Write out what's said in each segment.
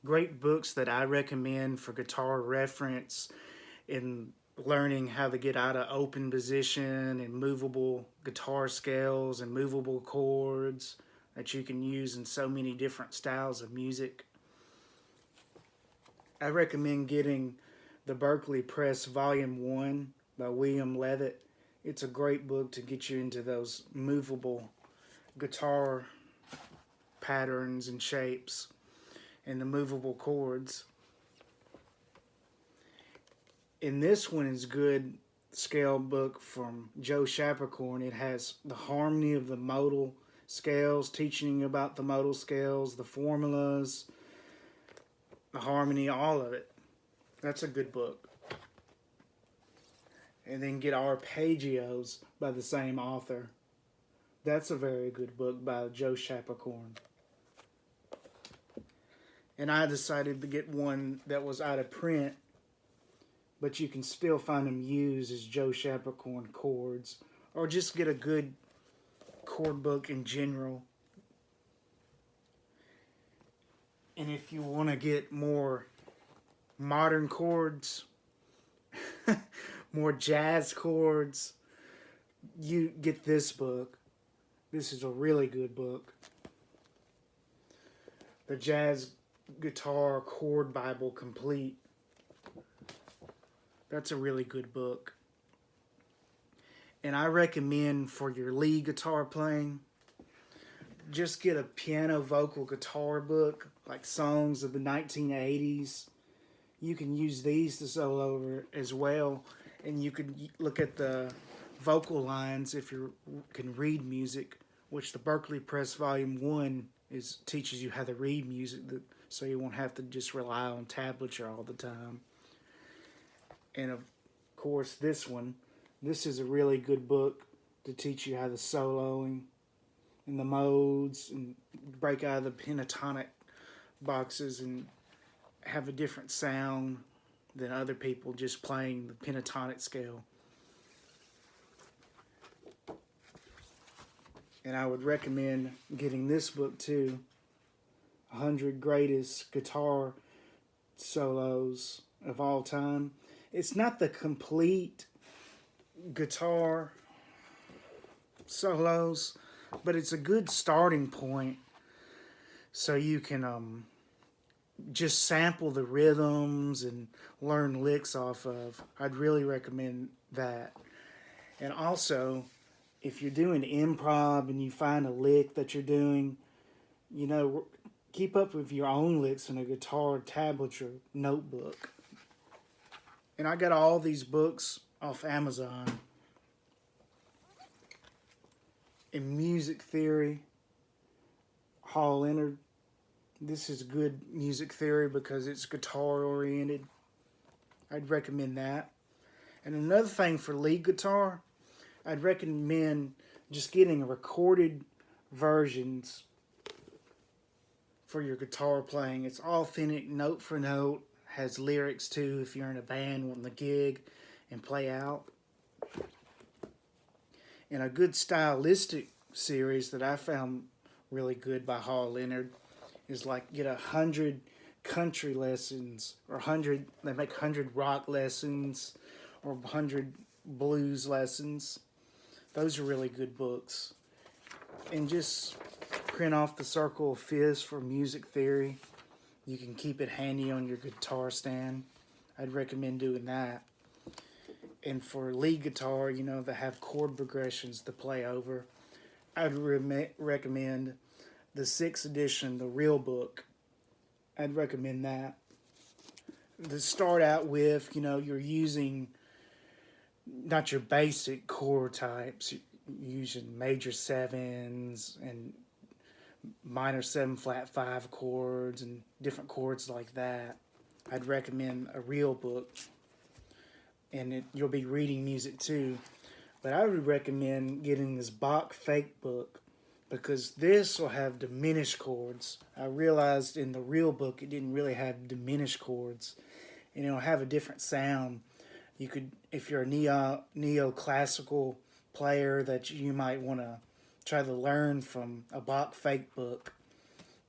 Great books that I recommend for guitar reference in learning how to get out of open position and movable guitar scales and movable chords that you can use in so many different styles of music. I recommend getting the Berkeley Press Volume 1 by William Levitt. It's a great book to get you into those movable guitar patterns and shapes and the movable chords. And this one is good scale book from Joe Chapercorn. It has the harmony of the modal scales, teaching you about the modal scales, the formulas, the harmony, all of it. That's a good book. And then get Arpeggios by the same author. That's a very good book by Joe Chapercorn. And I decided to get one that was out of print, but you can still find them used as Joe Chapercorn chords, or just get a good chord book in general. And if you want to get more modern chords, more jazz chords, you get this book. This is a really good book. The Jazz Guitar Chord Bible Complete. That's a really good book. And I recommend for your lead guitar playing, just get a piano vocal guitar book, like songs of the 1980s. You can use these to solo over as well. And you can look at the vocal lines if you can read music, which the Berkeley Press Volume 1 teaches you how to read music, so you won't have to just rely on tablature all the time. And of course, this is a really good book to teach you how to soloing and the modes and break out of the pentatonic boxes and have a different sound than other people just playing the pentatonic scale. And I would recommend getting this book too, 100 Greatest Guitar Solos of All Time. It's not the complete guitar solos, but it's a good starting point so you can just sample the rhythms and learn licks off of. I'd really recommend that. And also, if you're doing improv and you find a lick that you're doing, keep up with your own licks in a guitar tablature notebook. And I got all these books off Amazon. In music theory, Hall Leonard. This is good music theory because it's guitar oriented. I'd recommend that. And another thing for lead guitar, I'd recommend just getting recorded versions for your guitar playing. It's authentic, note for note, has lyrics too if you're in a band wanting to gig and play out. And a good stylistic series that I found really good by Hall Leonard is like get 100 country lessons, or 100, they make 100 rock lessons or 100 blues lessons. Those are really good books. And just print off the Circle of Fifths for music theory. You can keep it handy on your guitar stand. I'd recommend doing that. And for lead guitar, they have chord progressions to play over. I'd recommend the 6th edition, the Real Book. I'd recommend that. To start out with, you're using not your basic chord types. You're using major 7s and minor 7 flat 5 chords and different chords like that. I'd recommend a Real Book. And you'll be reading music too. But I would recommend getting this Bach Fake book because this will have diminished chords. I realized in the Real Book it didn't really have diminished chords. And it'll have a different sound. You could, if you're a neoclassical player that you might want to try to learn from a Bach Fake book,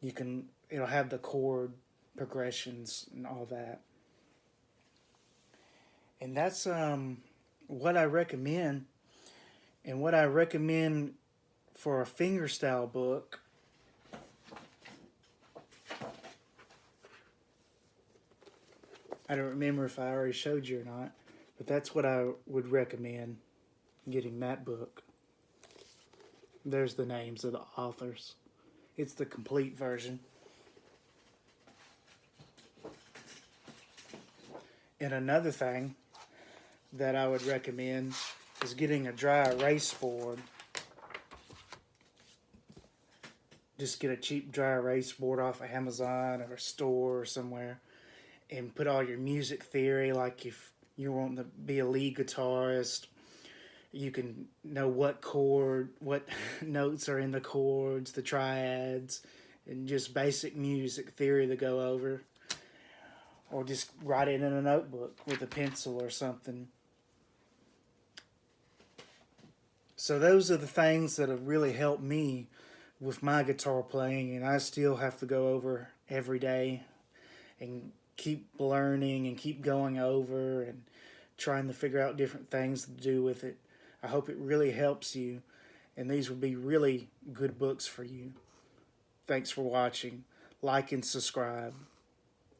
it'll have the chord progressions and all that. And that's what I recommend. And what I recommend for a fingerstyle book, I don't remember if I already showed you or not, but that's what I would recommend, getting that book. There's the names of the authors. It's the complete version. And another thing that I would recommend is getting a dry erase board. Just get a cheap dry erase board off of Amazon or a store or somewhere, and put all your music theory, like if you want to be a lead guitarist, you can know what notes are in the chords, the triads, and just basic music theory to go over. Or just write it in a notebook with a pencil or something. So those are the things that have really helped me with my guitar playing, and I still have to go over every day and keep learning and keep going over and trying to figure out different things to do with it. I hope it really helps you, and these will be really good books for you. Thanks for watching. Like and subscribe.